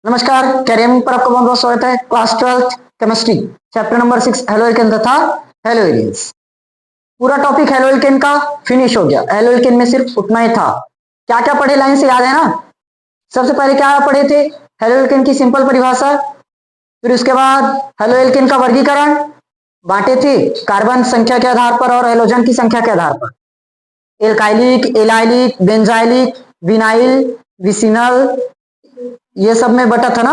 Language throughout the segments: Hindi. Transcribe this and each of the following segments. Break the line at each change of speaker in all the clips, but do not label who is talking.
नमस्कार, कैरियर में पर आपका बहुत बहुत स्वागत है। Class 12th chemistry chapter number 6 halo alkane तथा हेलो एरियंस। पूरा टॉपिक हेलो एल्केन का फिनिश हो गया। हेलो एल्केन में सिर्फ उतना ही था। क्या क्या पढ़े लाइन से याद है ना। सबसे पहले क्या पढ़े थे? हेलो एल्केन की सिंपल परिभाषा। फिर उसके बाद हेलो एल्केन का वर्गीकरण बांटे थे कार्बन संख्या के आधार पर और हेलोजन की संख्या के आधार पर। Alkalic, allylic, benzylic, vinyl, vicinal, ये सब में बटा था ना।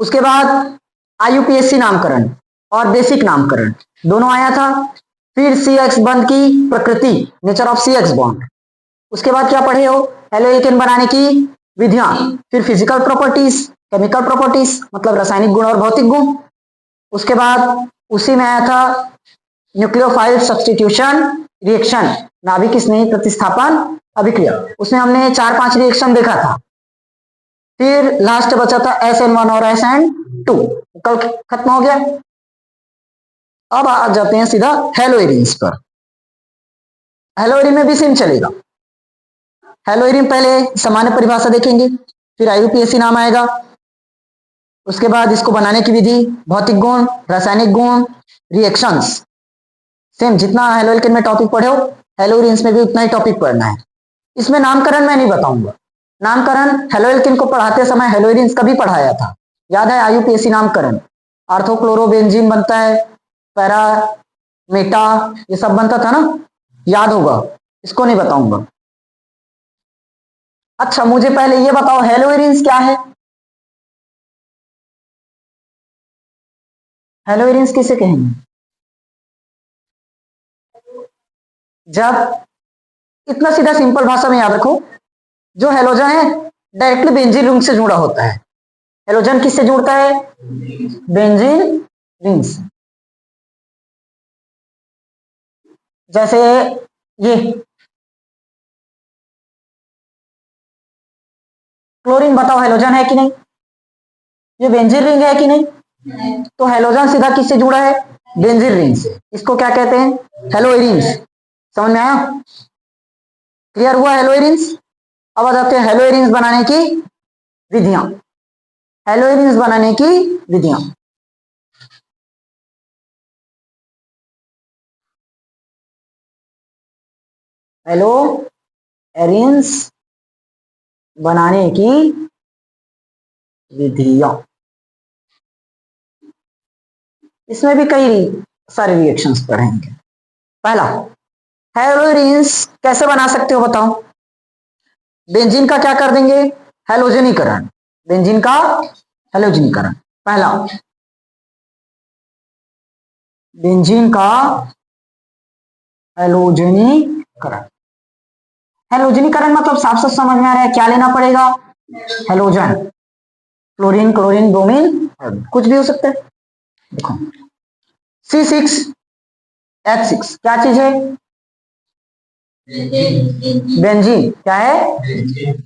उसके बाद आईयूपीएससी नामकरण और बेसिक नामकरण दोनों आया था। फिर सी एक्स बंध की प्रकृति, nature of C X bond. उसके बाद क्या पढ़े हो? हेलो एल्केन बनाने की विधियां। फिर फिजिकल प्रॉपर्टीज, केमिकल प्रॉपर्टीज मतलब रासायनिक गुण और भौतिक गुण। उसके बाद उसी में आया था न्यूक्लियोफाइल सब्स्टिट्यूशन रिएक्शन, नाभिक स्नेही प्रतिस्थापन अभिक्रिया। उसमें हमने 4-5 रिएक्शन देखा था। फिर लास्ट बचा था SN1 और SN2। कल खत्म हो गया। अब आ जाते हैं सीधा हेलो एरियंस पर। हेलो एरियन में भी सेम चलेगा। हेलो एरियन पहले सामान्य परिभाषा देखेंगे, फिर आईयूपीएससी नाम आएगा। उसके बाद इसको बनाने की विधि, भौतिक गुण, रासायनिक गुण, रिएक्शंस। सेम जितना हेलो एल्केन में टॉपिक पढ़े हो हेलो एरियंस में भी उतना ही टॉपिक पढ़ना है। इसमें नामकरण मैं नहीं बताऊंगा। नामकरण हेलो एल्केन को पढ़ाते समय हेलो एरियंस का भी पढ़ाया था, याद है? आईयूपीएससी नामकरण आर्थोक्लोरोबेंजीन बनता है, पैरा मेटा, ये सब बनता था ना, याद होगा। इसको नहीं बताऊंगा। अच्छा, मुझे पहले ये बताओ हेलो एरियंस क्या है? हेलो एरियंस किसे कहेंगे? जब, इतना सीधा सिंपल भाषा में याद रखो, जो हेलोजन है डायरेक्टली बेंजीन रिंग से जुड़ा होता है। हेलोजन किससे जुड़ता है? बेंजीन रिंग से। जैसे ये क्लोरीन, बताओ हेलोजन है कि नहीं? ये बेंजीन रिंग है कि नहीं? तो हेलोजन सीधा किससे जुड़ा है? बेंजीन रिंग से। इसको क्या कहते हैं? Hello Aryans. समझ में आया? क्लियर हुआ हेलो एरियंस? अब आ जाते हैं हेलो एरियंस बनाने की विधियां। हेलो एरियंस बनाने की विधियां। हेलो एरियंस बनाने की विधियां। इसमें भी कई सारे रिएक्शंस पढ़ेंगे। पहला, हेलो एरियंस कैसे बना सकते हो बताओ? बेंजीन का क्या कर देंगे? हेलोजनीकरण। बेंजीन का हेलोजनीकरण पहला। बेंजीन का हेलोजनीकरण। हेलोजनीकरण मतलब साफ साफ समझ में आ रहा है, क्या लेना पड़ेगा? हेलोजन, क्लोरीन, क्लोरीन, ब्रोमीन, कुछ भी हो सकता है। देखो C6H6 क्या चीज है? बेंजीन। क्या है?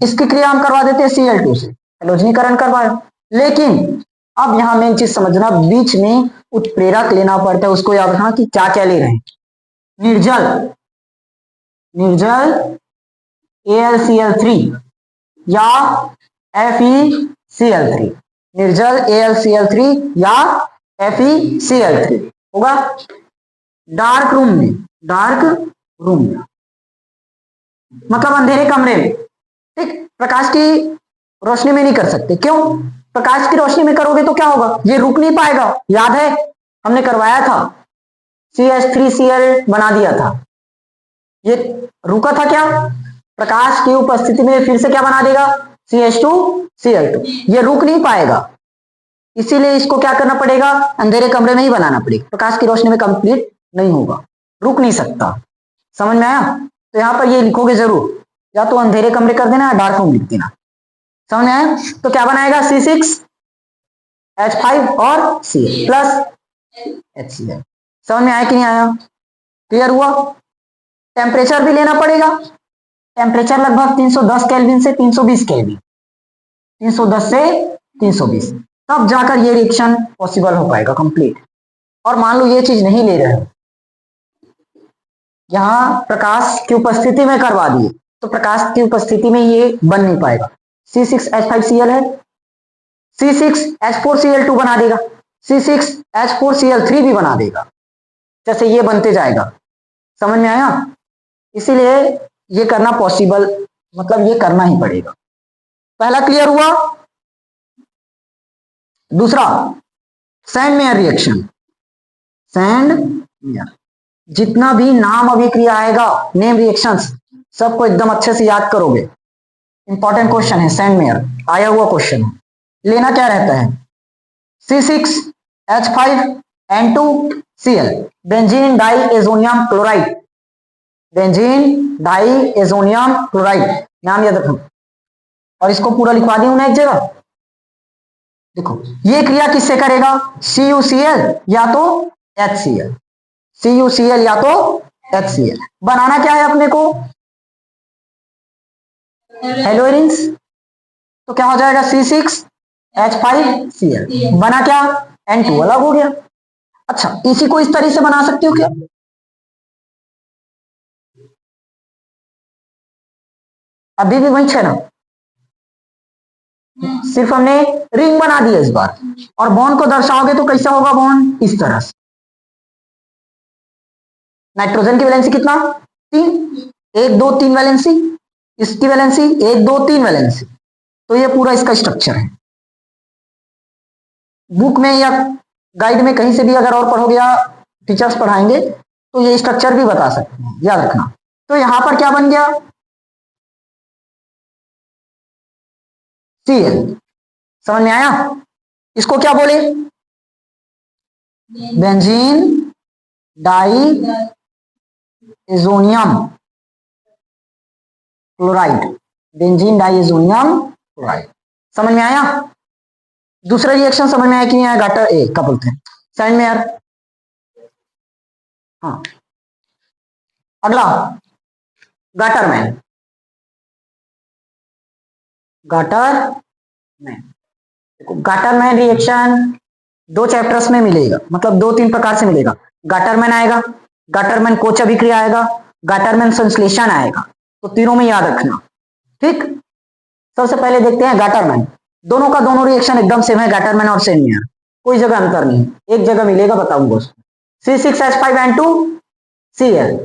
इसकी क्रिया हम करवा देते हैं Cl2 से, हेलोजनीकरण करवाए। लेकिन अब यहां मेन चीज समझना, बीच में उत्प्रेरक लेना पड़ता है, उसको याद रखना कि क्या क्या ले रहे हैं। निर्जल, निर्जल AlCl3 या FeCl3। निर्जल AlCl3 या FeCl3 होगा। डार्क रूम में, डार्क रूम में मतलब अंधेरे कमरे में, ठीक? प्रकाश की रोशनी में नहीं कर सकते। क्यों? प्रकाश की रोशनी में करोगे तो क्या होगा? ये रुक नहीं पाएगा। याद है हमने करवाया था, CH3Cl बना दिया था। ये रुका था क्या? प्रकाश की उपस्थिति में फिर से क्या बना देगा? CH2Cl2। ये रुक नहीं पाएगा, इसीलिए इसको क्या करना पड़ेगा? अंधेरे कमरे में ही बनाना पड़ेगा। प्रकाश की रोशनी में कंप्लीट नहीं होगा, रुक नहीं सकता। समझ में आया? तो यहां पर ये लिखोगे जरूर, या तो अंधेरे कमरे कर देना या डार्क रूम लिख देना। समझ में आया? तो क्या बनाएगा? C6H5 और Cl प्लस HCl। समझ में आया कि नहीं आया? क्लियर हुआ? टेम्परेचर भी लेना पड़ेगा। टेम्परेचर लगभग 310 केल्विन से 320 केल्विन, 310 से 320, तब जाकर ये रिएक्शन पॉसिबल हो पाएगा कंप्लीट। और मान लो ये चीज नहीं ले रहे हो, यहां प्रकाश की उपस्थिति में करवा दिए, तो प्रकाश की उपस्थिति में ये बन नहीं पाएगा। C6H5Cl है, C6H4Cl2 बना देगा, C6H4Cl3 भी बना देगा, जैसे ये बनते जाएगा। समझ में आया? इसीलिए ये करना पॉसिबल, मतलब ये करना ही पड़ेगा। पहला क्लियर हुआ। दूसरा sand mayor reaction. Sand mayor, जितना भी नाम अभिक्रिया आएगा, नेम रिएक्शंस, सबको एकदम अच्छे से याद करोगे। इंपॉर्टेंट क्वेश्चन है, सैंड मेयर आया हुआ क्वेश्चन है। लेना क्या रहता है, C6H5N2Cl, benzene diazonium chloride, benzene diazonium chloride, नाम याद रखना। और इसको पूरा लिखवा दी ना एक जगह। देखो ये क्रिया किससे करेगा, CuCl या तो HCl, CuCl या तो HCl। बनाना क्या है अपने को, हेलोइरिन्स, तो क्या हो जाएगा C6H5Cl, बना क्या, N2 अलग हो गया। अच्छा इसी को इस तरह से बना सकते हो क्या, अभी भी वही है ना, सिर्फ हमने रिंग बना दी है इस बार। और बॉन्ड को दर्शाओगे तो कैसा होगा बॉन्ड, इस तरह से। नाइट्रोजन की वैलेंसी कितना, 3, 1 2 3 वैलेंसी, इसकी वैलेंसी 1 2 3 वैलेंसी। तो ये पूरा इसका स्ट्रक्चर है। बुक में या गाइड में कहीं से भी अगर और पढ़ोगे या टीचर्स पढ़ाएंगे तो ये स्ट्रक्चर भी बता सकते हैं, याद रखना। तो यहां पर क्या बन गया, Cl। समझ में आया? इसको क्या बोले, benzene diazonium chloride, benzene diazonium chloride. समझ में आया? दूसरा रिएक्शन समझ में आया कि नहीं आया, गाटर ए क्या बोलते हैं, सैंड मेयर। हाँ अगला गाटर मैन, गाटर मैन। देखो गाटर मैन रिएक्शन 2 चैप्टर्स में मिलेगा, मतलब 2-3 प्रकार से मिलेगा। गाटरमैन आएगा, गाटरमैन कोच अभिक्रिया आएगा, गाटरमैन संश्लेषण आएगा। तो तीनों में याद रखना, ठीक। सबसे पहले देखते हैं गाटरमैन। दोनों का दोनों रिएक्शन एकदम सेम है, गाटरमैन और सैंड मेयर, कोई जगह अंतर नहीं, एक जगह मिलेगा, बताऊंगा उसको। C6H5N2Cl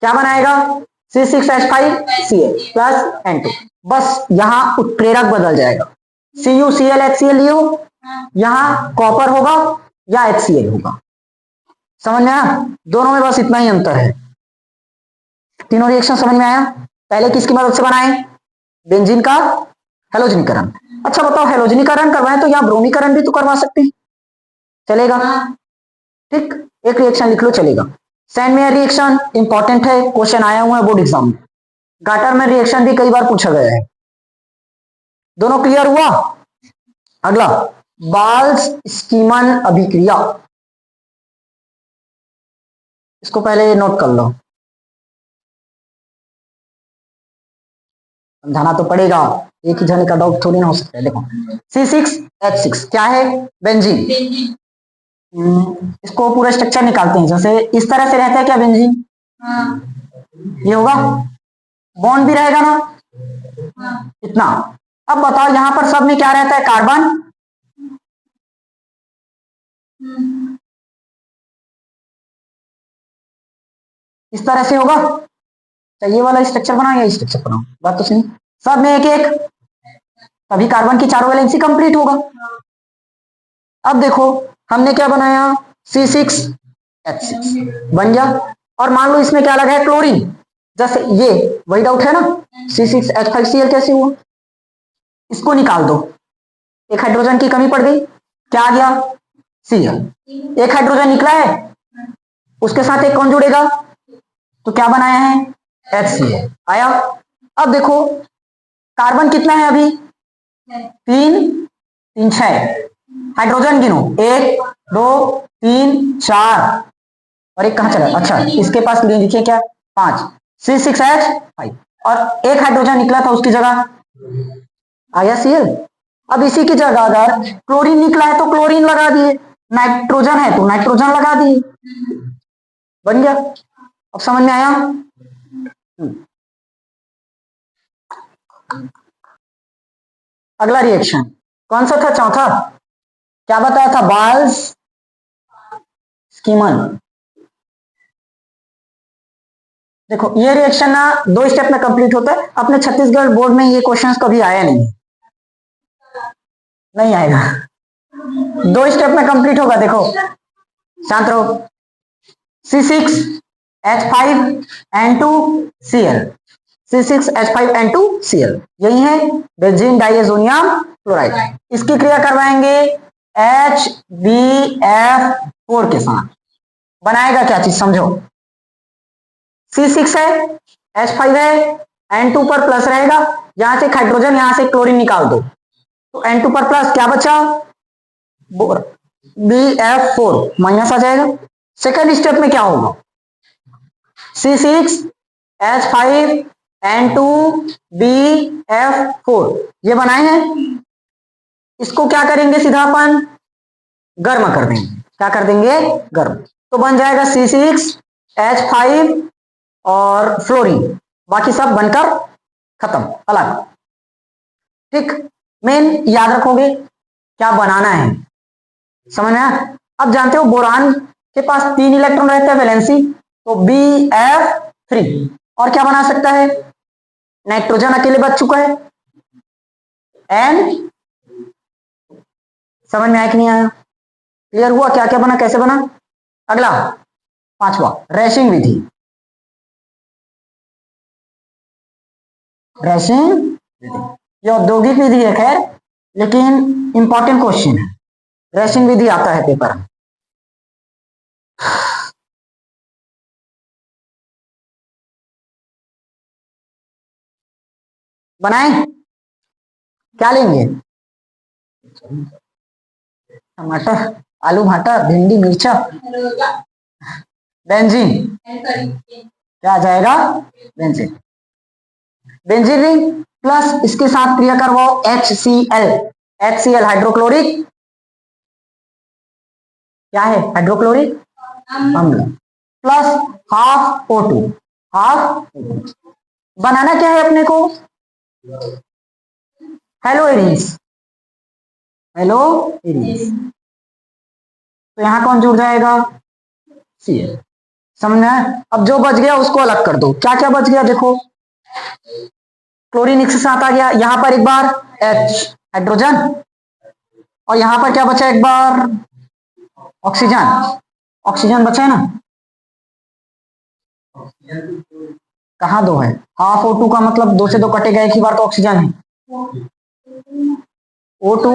क्या बनाएगा, C6H5Cl प्लस N2, बस यहां उत्प्रेरक बदल जाएगा, CuCl HCl लियो, यहां कॉपर होगा या HCl होगा। समझ में आया? दोनों में बस इतना ही अंतर है। तीनों रिएक्शन समझ में आया? पहले किसकी मदद से बनाए, बेंजीन का हेलोजनीकरण। अच्छा बताओ, हेलोजनीकरण करवाएं तो यहाँ ब्रोमीकरण भी तो करवा सकते हैं, चलेगा? ठीक, एक रिएक्शन लिख लो, चलेगा। सैंड मेयर रिएक्शन इंपॉर्टेंट है, क्वेश्चन आया हुआ है बोर्ड एग्जाम में। गाटरमैन रिएक्शन भी कई बार पूछा गया है। दोनों क्लियर हुआ? अगला बाल्स स्कीमन अभिक्रिया, इसको पहले नोट कर लो, समझाना तो पड़ेगा, एक ही जने का डाउट थोड़ी ना हो सकता है। देखो C6H6 क्या है, बेंजीन। इसको पूरा स्ट्रक्चर निकालते हैं, जैसे इस तरह से रहता है क्या बेंजीन, ये होगा, बॉन्ड भी रहेगा ना, इतना। अब बताओ यहां पर सब में क्या रहता है, कार्बन, इस तरह से होगा। ये वाला स्ट्रक्चर बनाओ या स्ट्रक्चर बनाओ, बात तो सही। सब में एक एक, तभी कार्बन की चारों वैलेंसी कंप्लीट होगा। अब देखो हमने क्या बनाया, C6H6 बन गया। और मान लो इसमें क्या लगा है, क्लोरीन, जैसे ये वही डाउट है ना, C6H5Cl कैसे हुआ, इसको निकाल दो। एक हाइड्रोजन की कमी पड़ गई, क्या आ गया, Cl। एक हाइड्रोजन निकला है, उसके साथ एक कौन जुड़ेगा, तो क्या बनाया है, HCl आया। अब देखो कार्बन कितना है अभी, 3 3 6, हाइड्रोजन गिनो, 1 2 3 4, और एक कहां चला, अच्छा इसके पास लिखिए क्या, 5, C6H5, और एक हाइड्रोजन निकला था उसकी जगह आया Cl। अब इसी की जगह अगर क्लोरीन निकला है तो क्लोरीन लगा दिए, नाइट्रोजन है तो नाइट्रोजन लगा दिए, बन गया। अब समझ में आया? अगला रिएक्शन कौन सा था चौथा? क्या बताया था? बाल्स स्कीमन। देखो ये रिएक्शन ना 2 स्टेप में कंप्लीट होता है। अपने छत्तीसगढ़ बोर्ड में ये क्वेश्चंस कभी आया नहीं, नहीं आएगा। 2 स्टेप में कंप्लीट होगा। देखो शांत रहो। C6H5N2Cl, C6H5N2Cl यही है बेंजीन डाइएजोनियम क्लोराइड। इसकी क्रिया करवाएंगे HBF4 के साथ। बनाएगा क्या चीज समझो। C6 है, H5 है, N2 पर प्लस रहेगा, यहां से हाइड्रोजन, यहां से क्लोरीन निकाल दो तो N2 पर प्लस क्या बचा? BF4 माइनस आ जाएगा। सेकेंड स्टेप में क्या होगा? C6H5N2BF4 ये बनाए हैं। इसको क्या करेंगे? सीधा अपन गर्म कर देंगे। क्या कर देंगे? गर्म। तो बन जाएगा C6H5 और फ्लोरीन, बाकी सब बनकर खत्म, अलग। ठीक, मेन याद रखोगे क्या बनाना है, समझ में आया? अब जानते हो बोरान के पास 3 इलेक्ट्रॉन रहते हैं वैलेंसी, तो BF3। और क्या बना सकता है? नाइट्रोजन अकेले बच चुका है, N। समझ में आया कि नहीं आया? क्लियर हुआ क्या क्या बना, कैसे बना? अगला 5वां रैशिंग विधि। रैशिंग ये औद्योगिक विधि है खैर, लेकिन इंपॉर्टेंट क्वेश्चन है। रैशिंग विधि आता है पेपर में। बनाए क्या लेंगे? टमाटर, आलू, भाटा, भिंडी, मिर्चा, बेंजीन। क्या आ जाएगा? बेंजीन। बेंजीन रिंग प्लस इसके साथ क्रिया करवाओ HCl, HCl हाइड्रोक्लोरिक, क्या है? हाइड्रोक्लोरिक अम्ल, plus half O2, half banana क्या है अपने को? हेलो एरिस, हेलो एरिस। तो यहां कौन जुड़ जाएगा? Cl। समझ में आया? अब जो बच गया उसको अलग कर दो। क्या क्या बच गया देखो, क्लोरीन एक साथ आ गया, यहां पर एक बार H हाइड्रोजन, और यहां पर क्या बचा? एक बार ऑक्सीजन, ऑक्सीजन बचा है ना? कहाँ 2 है? हाफ O2 का मतलब 2 से 2 कटेगा, एक ही बार तो ऑक्सीजन है। O2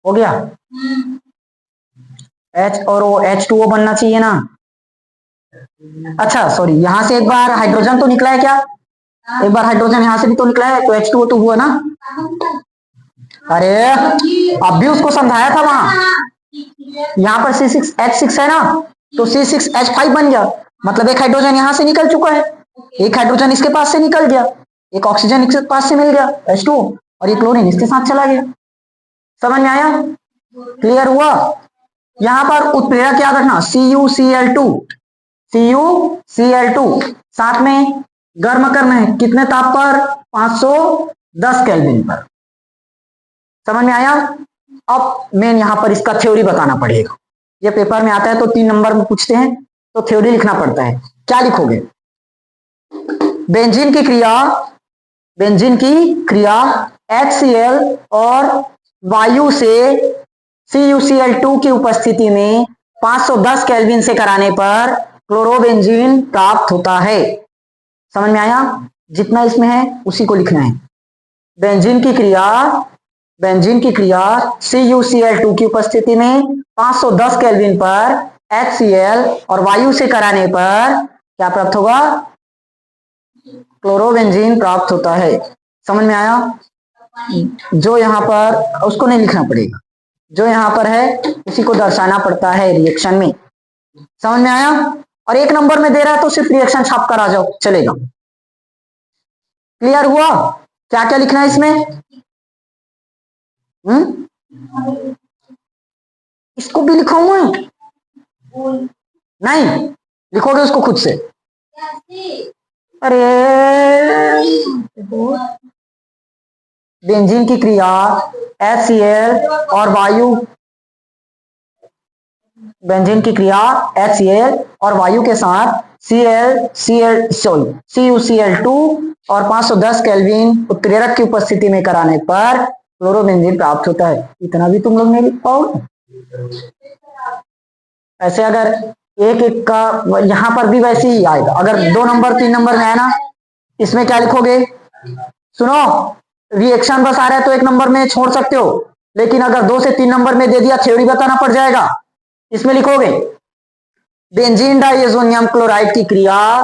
हो गया, H और O H2O बनना चाहिए ना। अच्छा सॉरी, यहां से एक बार हाइड्रोजन तो निकला है क्या? एक बार हाइड्रोजन यहां से भी तो निकला है, तो H2O तो हुआ ना। अरे अब भी उसको समझाया था वहां। यहाँ पर C6H6 है ना, तो C6H5 बन गया, मतलब एक हाइड्रोजन यहां से निकल चुका है, एक हाइड्रोजन इसके पास से निकल गया, एक ऑक्सीजन इसके पास से मिल गया H2, और ये क्लोरीन इसके साथ चला गया। समझ में आया? क्लियर हुआ? यहां पर उत्प्रेरक याद रखना CuCl2, CuCl2 साथ में गर्म करना है, कितने ताप पर? 510 केल्विन पर। समझ में आया? अब मेन यहां पर इसका थ्योरी बताना पड़ेगा, ये पेपर में आता है तो 3 नंबर में पूछते हैं, तो थ्योरी लिखना पड़ता है। क्या लिखोगे? बेंजीन की क्रिया, बेंजीन की क्रिया HCl और वायु से CuCl2 की उपस्थिति में 510 केल्विन से कराने पर क्लोरोबेंजीन प्राप्त होता है। समझ में आया? जितना इसमें है उसी को लिखना है। बेंजीन की क्रिया, बेंजीन की क्रिया CuCl2 की उपस्थिति में 510 केल्विन पर HCl और वायु से कराने पर क्या प्राप्त होगा? क्लोरोबेंजीन प्राप्त होता है। समझ में आया? जो यहां पर, उसको नहीं लिखना पड़ेगा, जो यहां पर है उसी को दर्शाना पड़ता है रिएक्शन में। समझ में आया? और 1 नंबर में दे रहा है तो सिर्फ रिएक्शन छाप कर आ जाओ, चलेगा। क्लियर हुआ? क्या क्या लिखना है इसमें? इसको भी लिखा हुआ है? नहीं लिखोगे उसको खुद से। अरे बेंजीन की क्रिया HCl और वायु, बेंजीन की क्रिया HCl और वायु के साथ CuCl2 और 510 केल्विन उत्प्रेरक की उपस्थिति में कराने पर क्लोरोबेंजीन प्राप्त होता है। इतना भी तुम लोग नहीं लिख पाओगे। ऐसे अगर एक एक का यहां पर भी वैसे ही आएगा। अगर 2 नंबर 3 नंबर में है ना, इसमें क्या लिखोगे? सुनो, रिएक्शन बस आ रहा है तो 1 नंबर में छोड़ सकते हो, लेकिन अगर 2 से 3 नंबर में दे दिया थ्योरी बताना पड़ जाएगा। इसमें लिखोगे बेंजीन डाइएजोनियम क्लोराइड की क्रिया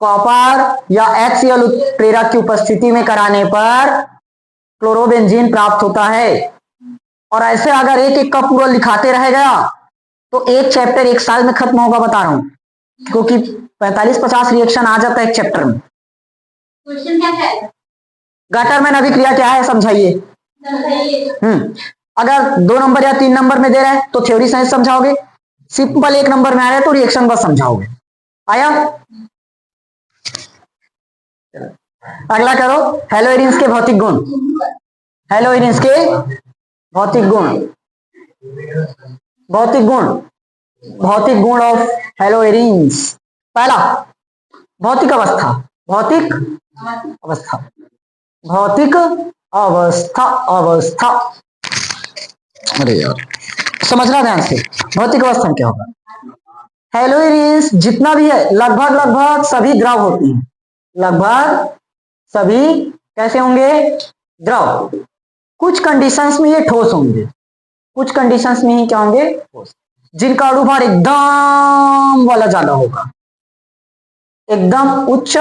कॉपर या HCl उत्प्रेरक की उपस्थिति में कराने पर क्लोरोबेंजीन प्राप्त होता है। और ऐसे अगर एक एक का पूरा लिखाते रह गया तो एक चैप्टर 1 साल में खत्म होगा, बता रहा हूं, क्योंकि 45-50 रिएक्शन आ जाता है एक चैप्टर में। क्वेश्चन क्या है? गटर में अभिक्रिया क्या है समझाइए। अगर 2 नंबर या 3 नंबर में दे रहे हैं तो थ्योरी साइंस समझाओगे, सिंपल 1 नंबर में आ रहा है तो रिएक्शन बस समझाओगे। आया? अगला करो, हेलोइरिन्स के भौतिक गुण। हेलोइरिन्स के भौतिक गुण, भौतिक गुण, भौतिक गुण ऑफ हेलोइरिन्स। पहला, भौतिक अवस्था, भौतिक अवस्था, भौतिक अवस्था, अवस्था। अरे यार समझना ध्यान से, भौतिक अवस्था में क्या होगा। हेलोइरिन्स जितना भी है लगभग लगभग सभी द्रव होती हैं, लगभग सभी कैसे होंगे? द्रव। कुछ कंडीशंस में ये ठोस होंगे, कुछ कंडीशंस में ही क्या होंगे? ठोस। जिनका अणुभार एकदम वाला ज्यादा होगा, एकदम उच्च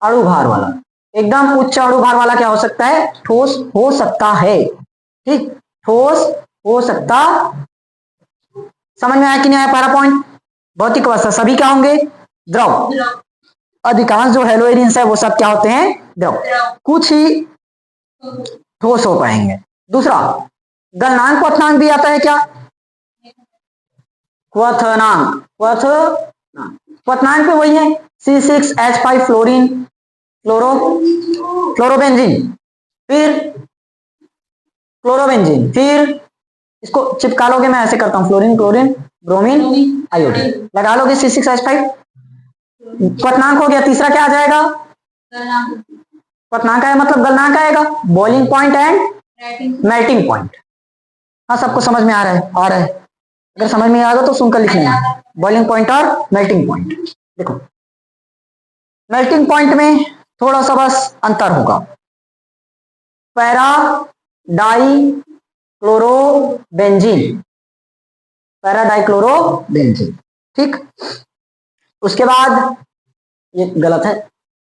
अणुभार वाला, एकदम उच्च अणुभार वाला क्या हो सकता है? ठोस हो सकता है। ठीक, ठोस हो सकता। समझ में आया कि नहीं आया? पहला पॉइंट, भौतिक अवस्था सभी क्या होंगे? द्रव। अधिकांश जो हेलोइरिन्स है वो सब क्या होते हैं? द्रव। कुछ ही ठोस हो पाएंगे। दूसरा, गलनांक क्वथनांक भी आता है क्या? क्वथनांक, क्वथनांक पे वही है C6H5 फ्लोरीन, क्लोरोबेंजीन, फिर क्लोरोबेंजीन, फिर इसको चिपका लोगे, मैं ऐसे करता हूं, फ्लोरीन, क्लोरीन, ब्रोमीन, आयोडीन, लगा लोगे C6H5। क्वथनांक हो गया। तीसरा क्या आ जाएगा? क्वथनांक है मतलब गलनांक आएगा, boiling point and melting point. हाँ, सबको समझ में आ रहा है? आ रहा है। अगर समझ में आएगा तो सुनकर लिख लेना, बॉइलिंग पॉइंट और मेल्टिंग पॉइंट। देखो, मेल्टिंग पॉइंट में थोड़ा सा बस अंतर होगा, para dichlorobenzene, para dichlorobenzene. ठीक, उसके बाद ये गलत है,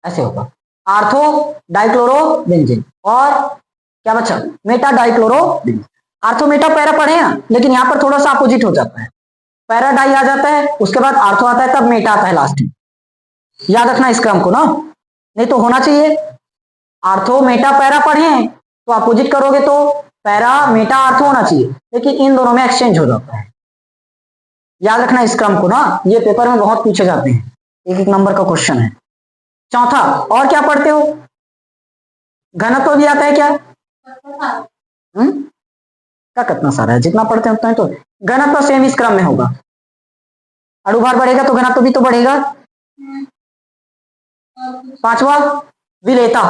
ऐसे होगा, आर्थो डाइक्लोरोबेंजीन और क्या बचा? Meta dichlorobenzene. Ortho Meta para पढ़े हैं, लेकिन यहां पर थोड़ा सा अपोजिट हो जाता है, पैरा डाई आ जाता है, उसके बाद आर्थो आता है, तब मेटा आता है लास्ट में। याद रखना इस क्रम को ना, नहीं तो होना चाहिए आर्थो मेटा पैरा पढ़े हैं तो अपोजिट करोगे तो पैरा मेटा आर्थो होना चाहिए, लेकिन इन दोनों में एक्सचेंज हो जाता है। याद रखना इस क्रम को ना, ये पेपर में बहुत पूछे जाते हैं, 1-1 नंबर का क्वेश्चन है। चौथा, और क्या पढ़ते हो? घनत्व भी आता है क्या? क्या कितना सारा है, जितना पढ़ते हैं उतना ही तो। घनत्व सेम इस क्रम में होगा, अणुभार बढ़ेगा तो घनत्व भी तो बढ़ेगा। पांचवा, विलेयता।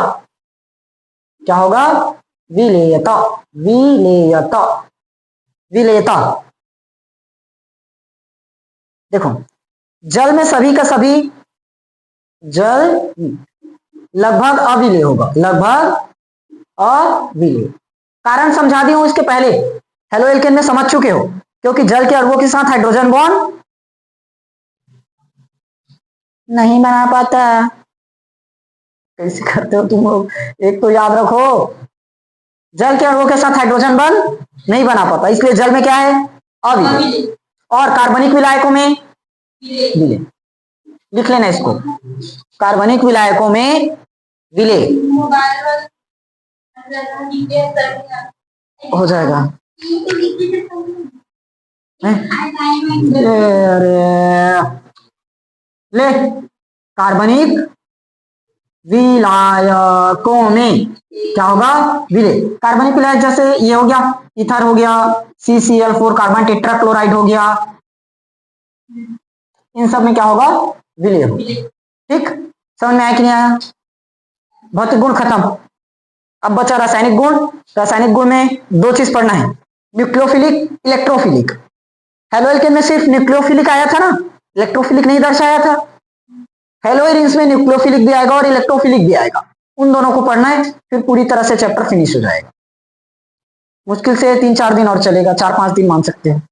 क्या होगा? विलेयता, विलेयता, विलेयता। देखो, जल में सभी का सभी जल लगभग अविलेय होगा, लगभग अविलेय। कारण समझा दी हूं इसके पहले, हेलो एल्केन में समझ चुके हो, क्योंकि जल के अणुओं के साथ हाइड्रोजन बॉन्ड नहीं बना पाता। कैसे करते हो तुम लोग? एक तो याद रखो, जल के अणुओं के साथ हाइड्रोजन बॉन्ड नहीं बना पाता, इसलिए जल में क्या है? अविलेय। और कार्बनिक विलायकों में विलेय। लिख लेना इसको, कार्बनिक विलायकों में विलेय हो जाएगा। अरे ले, कार्बनिक विलायकों में क्या होगा, विलय। कार्बनिक विलायक जैसे ये हो गया, ईथर हो गया, CCl4 कार्बन टेट्राक्लोराइड हो गया, इन सब में क्या होगा, विलय होगा। ठीक, समझ में आया कि नहीं आया? भौतिक गुण खत्म, अब बचा रासायनिक गुण। रासायनिक गुण में दो चीज पढ़ना है, न्यूक्लियोफिलिक, इलेक्ट्रोफिलिक। हेलोइल्केन में सिर्फ न्यूक्लियोफिलिक आया था ना, इलेक्ट्रोफिलिक नहीं दर्शाया था। हेलोइरिन्स में न्यूक्लियोफिलिक भी आएगा और इलेक्ट्रोफिलिक भी आएगा, उन दोनों को पढ़ना है, फिर पूरी तरह से चैप्टर फिनिश हो जाएगा। मुश्किल से 3-4 दिन और चलेगा, 4-5 दिन मान सकते हैं।